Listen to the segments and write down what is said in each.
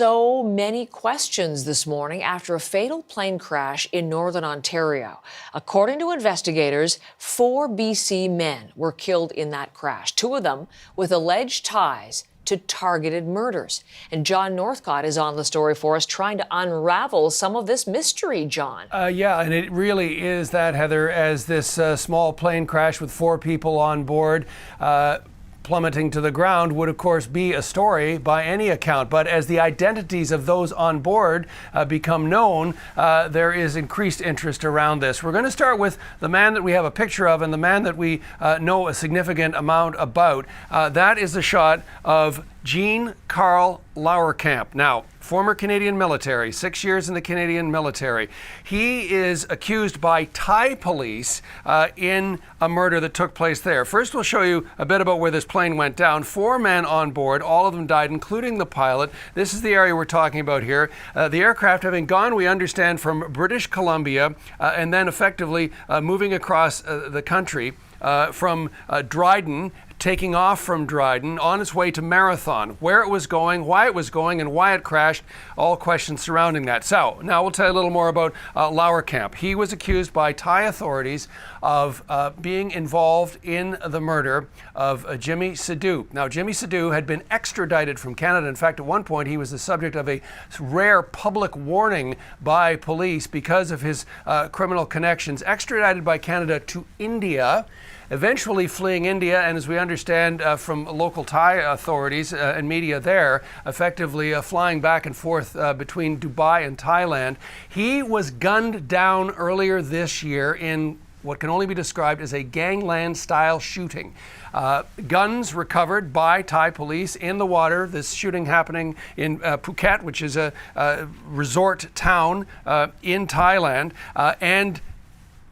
So many questions this morning after a fatal plane crash in northern Ontario. According to investigators, 4 BC men were killed in that crash, 2 of them with alleged ties to targeted murders. And John Northcott is on the story for us, trying to unravel some of this mystery, John. Yeah, and it really is that, Heather, as this small plane crash with 4 people on board plummeting to the ground would, of course, be a story by any account. But as the identities of those on board become known, there is increased interest around this. We're going to start with the man that we have a picture of and the man that we know a significant amount about. That is a shot of Jean Carl Lauerkamp. Now, former Canadian military, 6 years in the Canadian military. He is accused by Thai police in a murder that took place there. First, we'll show you a bit about where this plane went down. 4 men on board, all of them died, including the pilot. This is the area we're talking about here. The aircraft having gone, we understand, from British Columbia and then effectively moving across the country from Dryden, taking off from Dryden on its way to Marathon. Where it was going, why it was going, and why it crashed, all questions surrounding that. So now we'll tell you a little more about Lauerkamp. He was accused by Thai authorities of being involved in the murder of Jimmy Sidhu. Now, Jimmy Sidhu had been extradited from Canada. In fact, at one point, he was the subject of a rare public warning by police because of his criminal connections, extradited by Canada to India, eventually fleeing India, and as we understand from local Thai authorities and media there, effectively flying back and forth between Dubai and Thailand. He was gunned down earlier this year in what can only be described as a gangland-style shooting. Guns recovered by Thai police in the water. This shooting happening in Phuket, which is a resort town in Thailand, and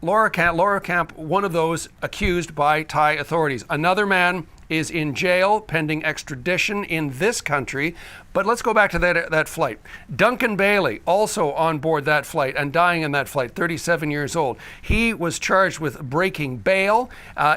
Lauerkamp, one of those accused by Thai authorities. Another man is in jail pending extradition in this country. But let's go back to that flight. Duncan Bailey, also on board that flight and dying in that flight, 37 years old. He was charged with breaking bail,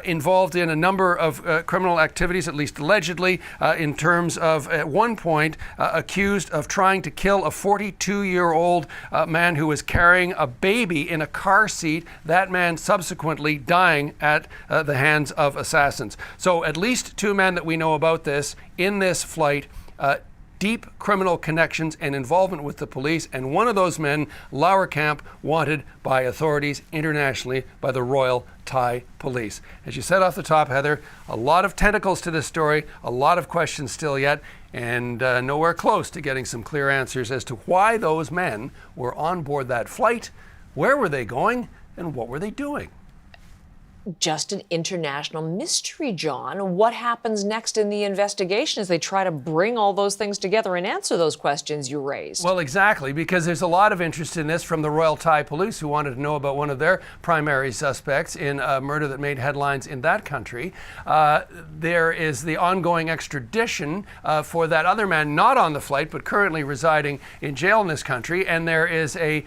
involved in a number of criminal activities, at least allegedly, in terms of, at one point, accused of trying to kill a 42-year-old man who was carrying a baby in a car seat. That man subsequently dying at the hands of assassins. So at least 2 men that we know about this in this flight, deep criminal connections and involvement with the police, and one of those men, Lauerkamp, wanted by authorities internationally by the Royal Thai Police. As you said off the top, Heather, a lot of tentacles to this story, a lot of questions still yet, and nowhere close to getting some clear answers as to why those men were on board that flight, where were they going, and what were they doing. Just an international mystery, John. What happens next in the investigation as they try to bring all those things together and answer those questions you raised? Well, exactly, because there's a lot of interest in this from the Royal Thai Police, who wanted to know about one of their primary suspects in a murder that made headlines in that country. There is the ongoing extradition for that other man, not on the flight, but currently residing in jail in this country. And there is a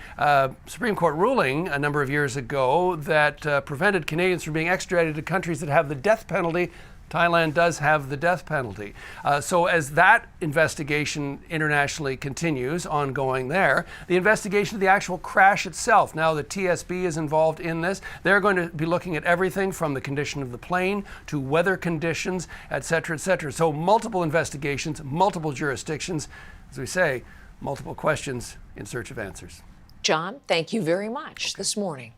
Supreme Court ruling a number of years ago that prevented Canadians from being extradited to countries that have the death penalty. Thailand does have the death penalty. So as that investigation internationally continues, ongoing there, the investigation of the actual crash itself. Now the TSB is involved in this. They're going to be looking at everything from the condition of the plane to weather conditions, et cetera, et cetera. So multiple investigations, multiple jurisdictions, as we say, multiple questions in search of answers. John, thank you very much this morning.